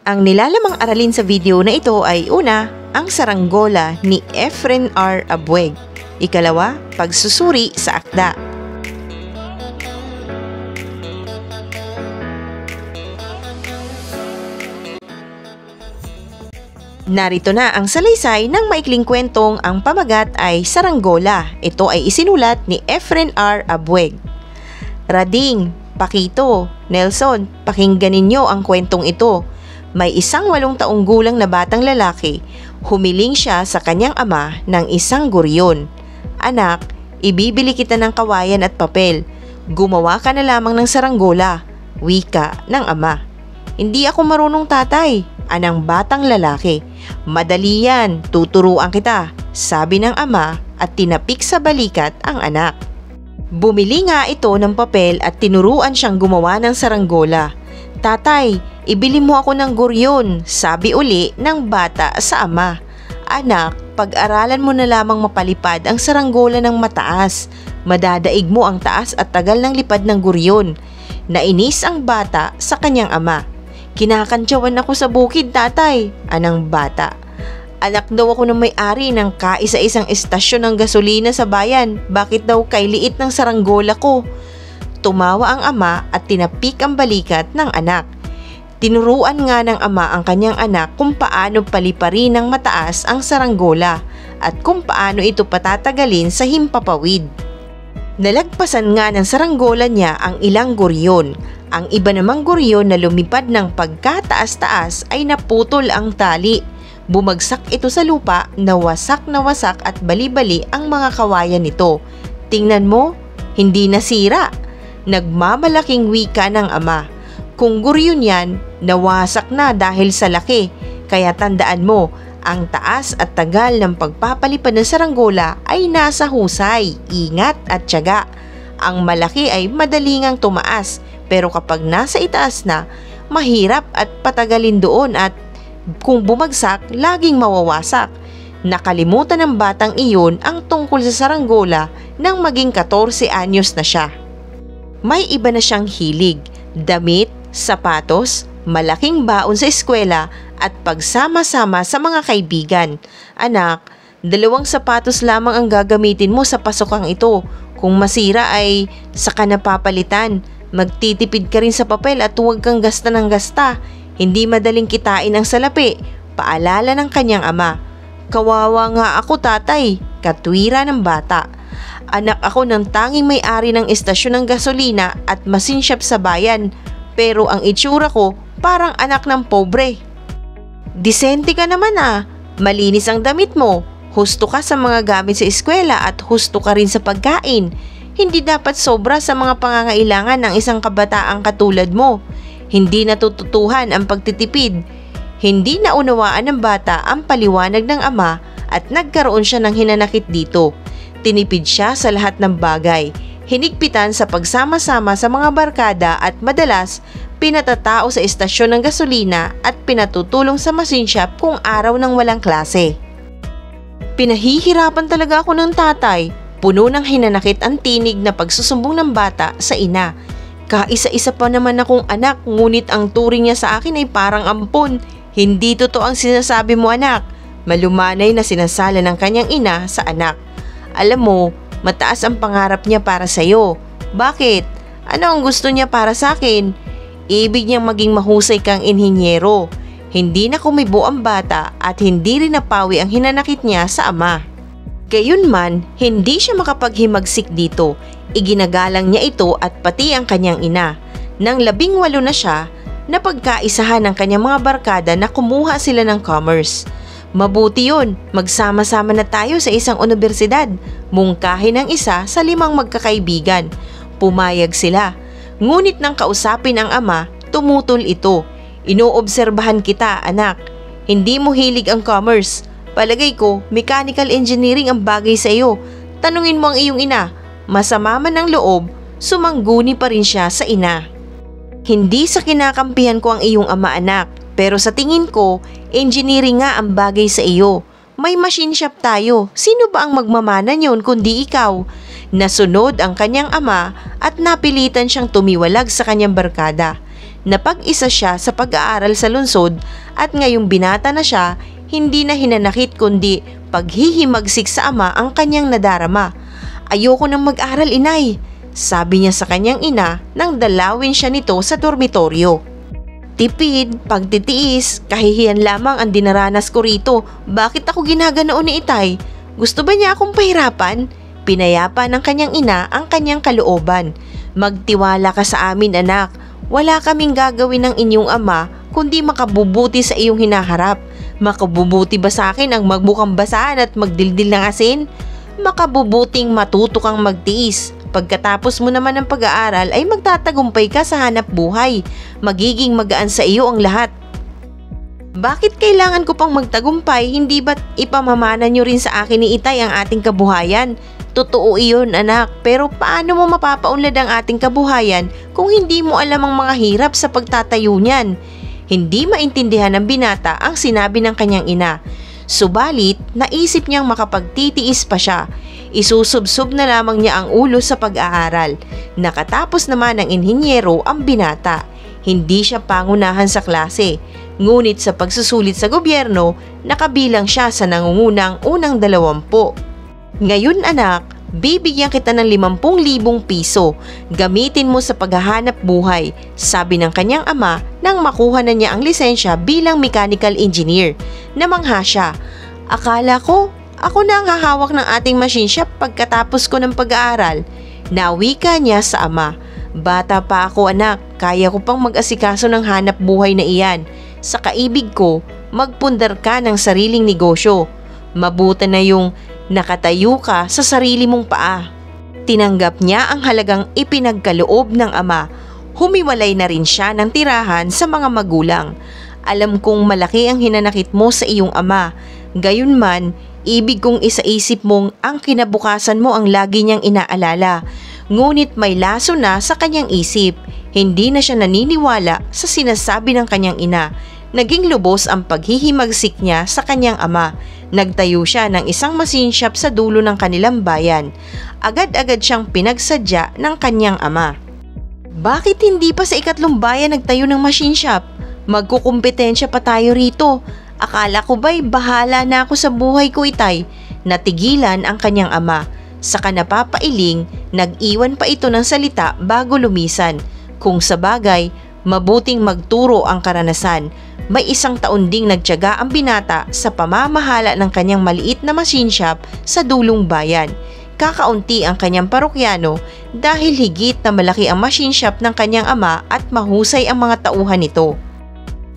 Ang nilalamang aralin sa video na ito ay una, ang saranggola ni Efren R. Abueg. Ikalawa, pagsusuri sa akda. Narito na ang salaysay ng maikling kwentong ang pamagat ay Saranggola. Ito ay isinulat ni Efren R. Abueg. Rading, Pakito, Nelson, pakinggan ninyo ang kwentong ito. May isang 8 taong gulang na batang lalaki. Humiling siya sa kanyang ama ng isang guryon. Anak, ibibili kita ng kawayan at papel. Gumawa ka na lamang ng saranggola, wika ng ama. Hindi ako marunong tatay, anang batang lalaki. Madali yan, tuturuan kita, sabi ng ama at tinapik sa balikat ang anak. Bumili nga ito ng papel at tinuruan siyang gumawa ng saranggola. Tatay, ibili mo ako ng guryon, sabi uli ng bata sa ama. Anak, pag-aralan mo na lamang mapalipad ang saranggola ng mataas. Madadaig mo ang taas at tagal ng lipad ng guryon. Nainis ang bata sa kanyang ama. Kinakantyawan ako sa bukid, tatay, anang bata. Anak daw ako ng may-ari ng kaisa-isang estasyon ng gasolina sa bayan. Bakit daw kay liit ng saranggola ko? Tumawa ang ama at tinapik ang balikat ng anak. Tinuruan nga ng ama ang kanyang anak kung paano paliparin ng mataas ang saranggola at kung paano ito patatagalin sa himpapawid. Nalagpasan nga ng saranggola niya ang ilang guryon. Ang iba namang guryon na lumipad ng pagkataas-taas ay naputol ang tali. Bumagsak ito sa lupa, nawasak at bali-bali ang mga kawayan nito. Tingnan mo, hindi nasira. Nagmamalaking wika ng ama. Kung guryon yan, nawasak na dahil sa laki. Kaya tandaan mo, ang taas at tagal ng pagpapalipad ng saranggola ay nasa husay, ingat at tiyaga. Ang malaki ay madali ngang tumaas, pero kapag nasa itaas na, mahirap at patagalin doon at kung bumagsak, laging mawawasak. Nakalimutan ng batang iyon ang tungkol sa saranggola nang maging 14 anyos na siya. May iba na siyang hilig, damit, sapatos, malaking baon sa eskwela at pagsama-sama sa mga kaibigan. Anak, 2 sapatos lamang ang gagamitin mo sa pasokang ito. Kung masira ay saka napapalitan. Magtitipid ka rin sa papel at huwag kang gasta ng gasta. Hindi madaling kitain ang salapi, paalala ng kanyang ama. Kawawa nga ako, tatay, katwira ng bata. Anak ako ng tanging may-ari ng estasyon ng gasolina at masinsyap sa bayan, pero ang itsura ko parang anak ng pobre. Disente ka naman malinis ang damit mo, husto ka sa mga gamit sa eskwela at husto ka rin sa pagkain. Hindi dapat sobra sa mga pangangailangan ng isang kabataang katulad mo. Hindi natututuhan ang pagtitipid. Hindi naunawaan ng bata ang paliwanag ng ama at nagkaroon siya ng hinanakit dito. Tinipid siya sa lahat ng bagay. Hinigpitan sa pagsama-sama sa mga barkada at madalas pinatatao sa estasyon ng gasolina at pinatutulong sa machine shop kung araw ng walang klase. Pinahihirapan talaga ako ng tatay. Puno ng hinanakit ang tinig na pagsusumbong ng bata sa ina. Kaisa-isa pa naman akong anak, ngunit ang turing niya sa akin ay parang ampon. Hindi totoo ang sinasabi mo, anak. Malumanay na sinasala ng kanyang ina sa anak. Alam mo, mataas ang pangarap niya para sa'yo. Bakit? Ano ang gusto niya para sa akin? Ibig niyang maging mahusay kang inhinyero. Hindi na kumibo ang bata at hindi rin napawi ang hinanakit niya sa ama. Gayunman, hindi siya makapaghimagsik dito. Iginagalang niya ito at pati ang kanyang ina. Nang 18 na siya, napagkaisahan ng kanyang mga barkada na kumuha sila ng commerce. Mabuti yun, magsama-sama na tayo sa isang universidad. Mungkahi ng isa sa 5 magkakaibigan. Pumayag sila. Ngunit nang kausapin ang ama, tumutol ito. Inoobserbahan kita, anak. Hindi mo hilig ang commerce. Palagay ko, mechanical engineering ang bagay sa iyo. Tanungin mo ang iyong ina. Masama man ang loob, sumangguni pa rin siya sa ina. Hindi sa kinakampihan ko ang iyong ama, anak, pero sa tingin ko, engineering nga ang bagay sa iyo. May machine shop tayo. Sino ba ang magmamana niyon kundi ikaw? Nasunod ang kanyang ama at napilitan siyang tumiwalag sa kanyang barkada. Napag-isa siya sa pag-aaral sa lungsod at ngayong binata na siya, hindi na hinanakit kundi paghihimagsik sa ama ang kanyang nadarama. "Ayoko nang mag-aral, inay," sabi niya sa kanyang ina nang dalawin siya nito sa dormitoryo. "Tipid, pagtitiis, kahihiyan lamang ang dinaranas ko rito. Bakit ako ginaganoon ni itay? Gusto ba niya akong pahirapan?" Pinayapa ng kanyang ina ang kanyang kalooban. "Magtiwala ka sa amin, anak. Wala kaming gagawin ng inyong ama kundi makabubuti sa iyong hinaharap. Makabubuti ba sa akin ang magbukang basahan at magdildil ng asin? Makabubuting matuto kang magtiis. Pagkatapos mo naman ng pag-aaral ay magtatagumpay ka sa hanap buhay. Magiging magaan sa iyo ang lahat." "Bakit kailangan ko pang magtagumpay? Hindi ba't ipamamana nyo rin sa akin ni itay ang ating kabuhayan?" "Totoo iyon, anak, pero paano mo mapapaunlad ang ating kabuhayan kung hindi mo alam ang mga hirap sa pagtatayo niyan?" Hindi maintindihan ng binata ang sinabi ng kanyang ina. Subalit, naisip niyang makapagtitiis pa siya. Isusubsob na lamang niya ang ulo sa pag-aaral. Nakatapos naman ng inhinyero ang binata. Hindi siya pangunahan sa klase. Ngunit sa pagsusulit sa gobyerno, nakabilang siya sa nangungunang unang 20. "Ngayon, anak, bibigyan kita ng 50,000 piso. Gamitin mo sa paghahanap buhay," sabi ng kanyang ama nang makuha na niya ang lisensya bilang mechanical engineer. Namangha siya. "Akala ko, ako na ang hahawak ng ating machine shop pagkatapos ko ng pag-aaral." Nawika niya sa ama. "Bata pa ako, anak. Kaya ko pang mag-asikaso ng hanap buhay na iyan. Sa kaibig ko, magpundar ka ng sariling negosyo. Mabuti na yung nakatayo ka sa sarili mong paa." Tinanggap niya ang halagang ipinagkaloob ng ama. Humiwalay na rin siya ng tirahan sa mga magulang. "Alam kong malaki ang hinanakit mo sa iyong ama. Gayunman, ibig kong isaisip mong ang kinabukasan mo ang lagi niyang inaalala." Ngunit may laso na sa kanyang isip. Hindi na siya naniniwala sa sinasabi ng kanyang ina. Naging lubos ang paghihimagsik niya sa kanyang ama. Nagtayo siya ng isang machine shop sa dulo ng kanilang bayan. Agad-agad siyang pinagsadya ng kanyang ama. "Bakit hindi pa sa 3 bayan nagtayo ng machine shop? Magkukumpetensya pa tayo rito. Akala ko ba'y bahala na ako sa buhay ko, itay?" Natigilan ang kanyang ama. Saka napapailing, nag-iwan pa ito ng salita bago lumisan. Kung sa bagay, mabuting magturo ang karanasan. May 1 taon ding nagtiyaga ang binata sa pamamahala ng kanyang maliit na machine shop sa dulong bayan. Kakaunti ang kanyang parokyano dahil higit na malaki ang machine shop ng kanyang ama at mahusay ang mga tauhan nito.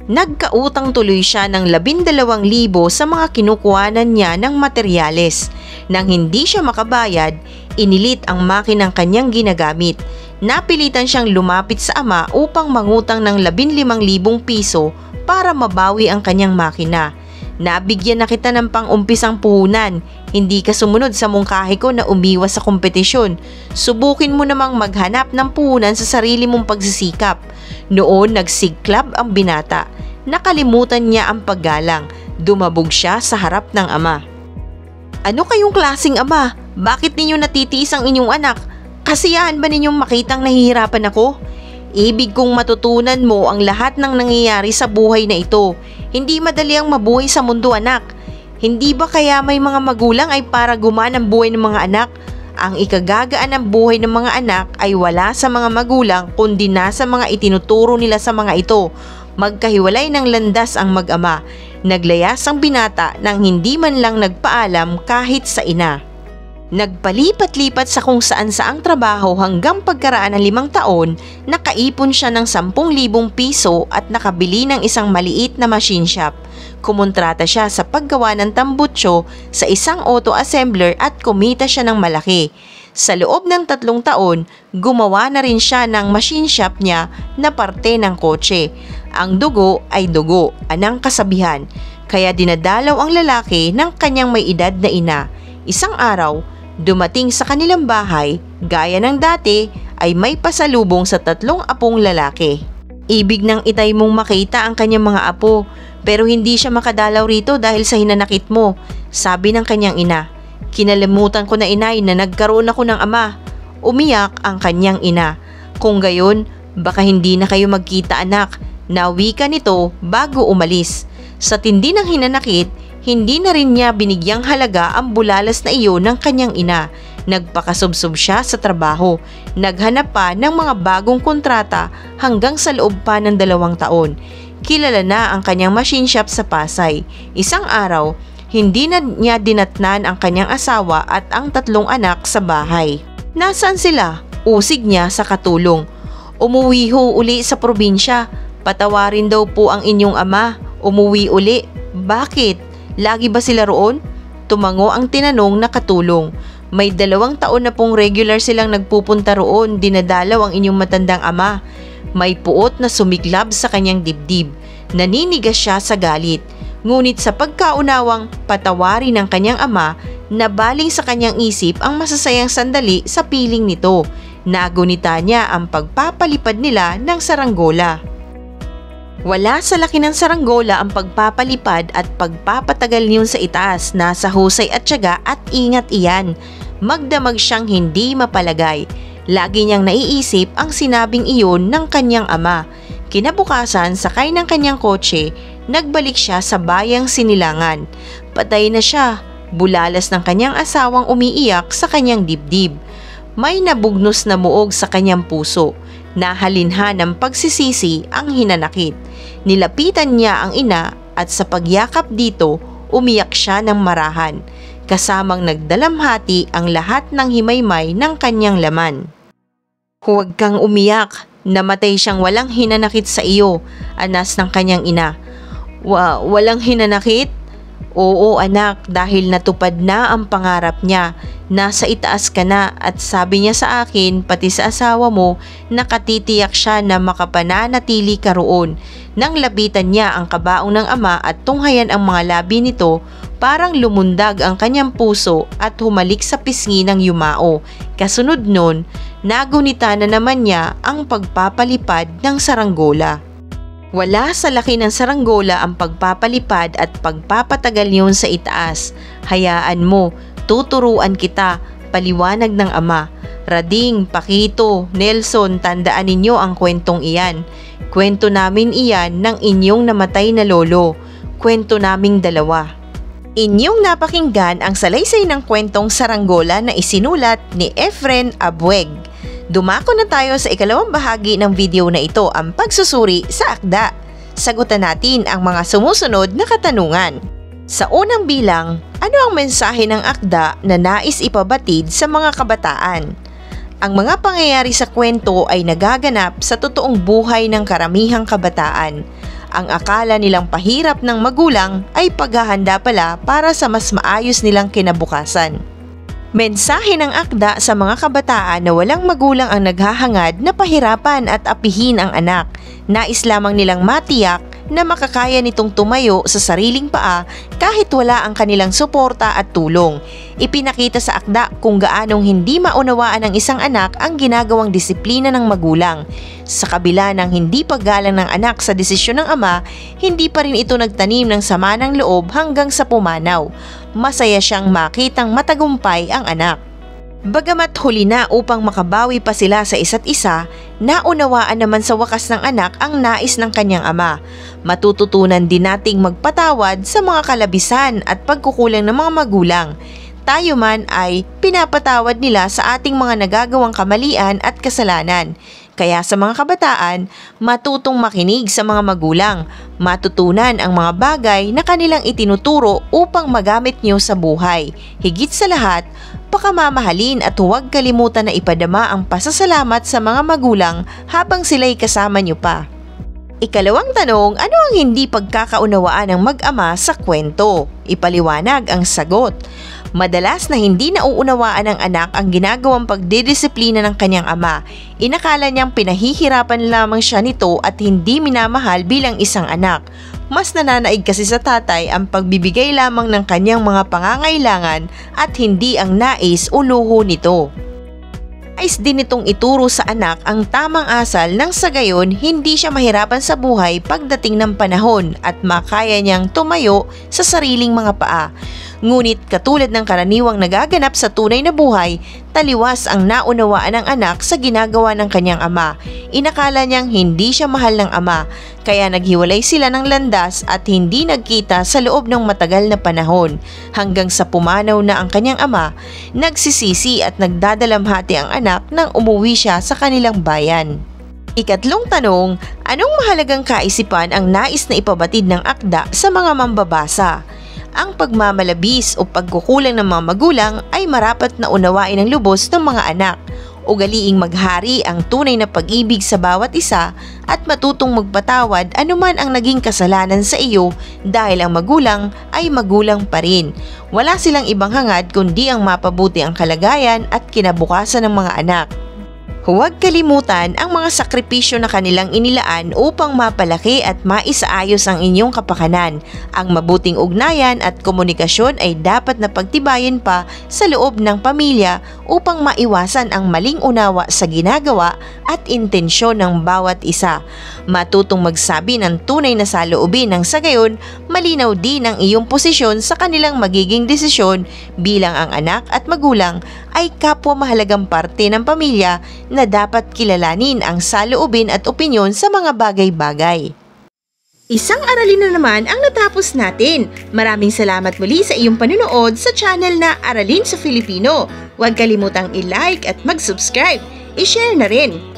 Nagkautang tuloy siya ng 12,000 sa mga kinukuhanan niya ng materyales. Nang hindi siya makabayad, inilit ang makinang kanyang ginagamit. Napilitan siyang lumapit sa ama upang mangutang ng 15,000 piso para mabawi ang kanyang makina. "Nabigyan na kita ng pang-umpisang puhunan. Hindi ka sumunod sa mungkahi ko na umiwas sa kompetisyon. Subukin mo namang maghanap ng puhunan sa sarili mong pagsisikap." Noon nagsiklab ang binata. Nakalimutan niya ang paggalang. Dumabog siya sa harap ng ama. "Ano kayong klaseng ama? Bakit ninyo natitiis ang inyong anak? Kasiyahan ba ninyong makitang nahihirapan ako? Ibig kong matutunan mo ang lahat ng nangyayari sa buhay na ito. Hindi madali ang mabuhay sa mundo, anak. Hindi ba kaya may mga magulang ay para gumaan ang buhay ng mga anak? Ang ikagagaan ng buhay ng mga anak ay wala sa mga magulang kundi nasa mga itinuturo nila sa mga ito." Magkahiwalay ng landas ang mag-ama. Naglayas ang binata nang hindi man lang nagpaalam kahit sa ina. Nagpalipat-lipat sa kung saan-saang trabaho hanggang pagkaraan ng 5 taon, nakaipon siya ng 10,000 piso at nakabili ng isang maliit na machine shop. Kumontrata siya sa paggawa ng tambutso sa isang auto assembler at kumita siya ng malaki. Sa loob ng 3 taon, gumawa na rin siya ng machine shop niya na parte ng kotse. Ang dugo ay dugo, anang kasabihan, kaya dinadalaw ang lalaki ng kanyang may edad na ina. Isang araw, dumating sa kanilang bahay, gaya ng dati, ay may pasalubong sa 3 apong lalaki. Ibig ng itay mong makita ang kanyang mga apo, pero hindi siya makadalaw rito dahil sa hinanakit mo, sabi ng kanyang ina. "Kinalimutan ko na, inay, na nagkaroon ako ng ama." Umiyak ang kanyang ina. "Kung gayon, Baka hindi na kayo magkita anak, nawi ka nito bago umalis. Sa tindi ng hinanakit, hindi na rin niya binigyang halaga ang bulalas na iyon ng kanyang ina. Nagpakasubsob siya sa trabaho, naghanap pa ng mga bagong kontrata hanggang sa loob pa ng 2 taon. Kilala na ang kanyang machine shop sa Pasay. Isang araw, hindi na niya dinatnan ang kanyang asawa at ang 3 anak sa bahay. Nasaan sila? Usig niya sa katulong. Umuwi ho uli sa probinsya. Patawarin daw po ang inyong ama. Umuwi uli. Bakit? Lagi ba sila roon? Tumango ang tinanong na katulong. May 2 taon na pong regular silang nagpupunta roon. Dinadalaw ang inyong matandang ama. May puot na sumiklab sa kanyang dibdib. Naninigas siya sa galit. Ngunit sa pagkaunawang patawarin ng kanyang ama, nabaling sa kanyang isip ang masasayang sandali sa piling nito. Nagunita niya ang pagpapalipad nila ng saranggola. Wala sa laki ng saranggola ang pagpapalipad at pagpapatagal niyon sa itaas. Nasa husay at tiyaga at ingat iyan. Magdamag siyang hindi mapalagay. Lagi niyang naiisip ang sinabing iyon ng kanyang ama. Kinabukasan, sakay ng kanyang kotse, nagbalik siya sa bayang Sinilangan. Patay na siya. Bulalas ng kanyang asawang umiiyak sa kanyang dibdib. May nabugnos na muog sa kanyang puso. Nahalinhan ng pagsisisi ang hinanakit. Nilapitan niya ang ina at sa pagyakap dito, umiyak siya ng marahan. Kasamang nagdalamhati ang lahat ng himaymay ng kanyang laman. Huwag kang umiyak. Namatay siyang walang hinanakit sa iyo, anas ng kanyang ina. Walang hinanakit? Oo anak, dahil natupad na ang pangarap niya. Nasa itaas ka na at sabi niya sa akin pati sa asawa mo nakatitiyak siya na makapananatili ka roon. Nang lapitan niya ang kabaong ng ama at tunghayan ang mga labi nito, parang lumundag ang kanyang puso at humalik sa pisngi ng yumao. Kasunod nun, nagunita na naman niya ang pagpapalipad ng saranggola. Wala sa laki ng saranggola ang pagpapalipad at pagpapatagal niyon sa itaas. Hayaan mo, tuturuan kita, paliwanag ng ama. Rading, Pakito, Nelson, tandaan ninyo ang kwentong iyan. Kwento namin iyan ng inyong namatay na lolo. Kwento naming 2. Inyong napakinggan ang salaysay ng kwentong saranggola na isinulat ni Efren Abueg. Dumako na tayo sa ikalawang bahagi ng video na ito, ang pagsusuri sa akda. Sagutan natin ang mga sumusunod na katanungan. Sa unang bilang, ano ang mensahe ng akda na nais ipabatid sa mga kabataan? Ang mga pangyayari sa kwento ay nagaganap sa totoong buhay ng karamihang kabataan. Ang akala nilang pahirap ng magulang ay paghahanda pala para sa mas maayos nilang kinabukasan. Mensahe ng akda sa mga kabataan na walang magulang ang naghahangad na pahirapan at apihin ang anak. Nais lamang nilang matiyak na makakaya nitong tumayo sa sariling paa kahit wala ang kanilang suporta at tulong. Ipinakita sa akda kung gaanong hindi maunawaan ng isang anak ang ginagawang disiplina ng magulang. Sa kabila ng hindi paggalang ng anak sa desisyon ng ama, hindi pa rin ito nagtanim ng sama ng loob hanggang sa pumanaw. Masaya siyang makitang matagumpay ang anak. Bagamat huli na upang makabawi pa sila sa isa't isa, naunawaan naman sa wakas ng anak ang nais ng kanyang ama. Matututunan din nating magpatawad sa mga kalabisan at pagkukulang ng mga magulang. Tayo man ay pinapatawad nila sa ating mga nagagawang kamalian at kasalanan. Kaya sa mga kabataan, matutong makinig sa mga magulang, matutunan ang mga bagay na kanilang itinuturo upang magamit niyo sa buhay. Higit sa lahat, pakamamahalin at huwag kalimutan na ipadama ang pasasalamat sa mga magulang habang sila'y kasama niyo pa. Ikalawang tanong, ano ang hindi pagkakaunawaan ng mag-ama sa kwento? Ipaliwanag ang sagot. Madalas na hindi nauunawaan ng anak ang ginagawang pagdidisiplina ng kanyang ama. Inakala niyang pinahihirapan lamang siya nito at hindi minamahal bilang isang anak. Mas nananaig kasi sa tatay ang pagbibigay lamang ng kanyang mga pangangailangan at hindi ang nais o luho nito. Nais din itong ituro sa anak ang tamang asal nang sa gayon hindi siya mahirapan sa buhay pagdating ng panahon at makaya niyang tumayo sa sariling mga paa. Ngunit katulad ng karaniwang nagaganap sa tunay na buhay, taliwas ang naunawaan ng anak sa ginagawa ng kanyang ama. Inakala niyang hindi siya mahal ng ama, kaya naghiwalay sila ng landas at hindi nagkita sa loob ng matagal na panahon. Hanggang sa pumanaw na ang kanyang ama, nagsisisi at nagdadalamhati ang anak nang umuwi siya sa kanilang bayan. Ikatlong tanong, anong mahalagang kaisipan ang nais na ipabatid ng akda sa mga mambabasa? Ang pagmamalabis o pagkukulang ng mga magulang ay marapat na unawain ng lubos ng mga anak. Ugaliing maghari ang tunay na pag-ibig sa bawat isa at matutong magpatawad anuman ang naging kasalanan sa iyo dahil ang magulang ay magulang pa rin. Wala silang ibang hangad kundi ang mapabuti ang kalagayan at kinabukasan ng mga anak. Huwag kalimutan ang mga sakripisyo na kanilang inilaan upang mapalaki at maisaayos ang inyong kapakanan. Ang mabuting ugnayan at komunikasyon ay dapat na pagtibayin pa sa loob ng pamilya upang maiwasan ang maling unawa sa ginagawa at intensyon ng bawat isa. Matutong magsabi ng tunay na saloobin nang sa gayon, malinaw din ang iyong posisyon sa kanilang magiging desisyon bilang ang anak at magulang ay kapwa mahalagang parte ng pamilya na dapat kilalanin ang saloobin at opinyon sa mga bagay-bagay. Isang aralin na naman ang natapos natin. Maraming salamat muli sa iyong panunood sa channel na Aralin sa Filipino. Huwag kalimutang i-like at mag-subscribe. I-share na rin.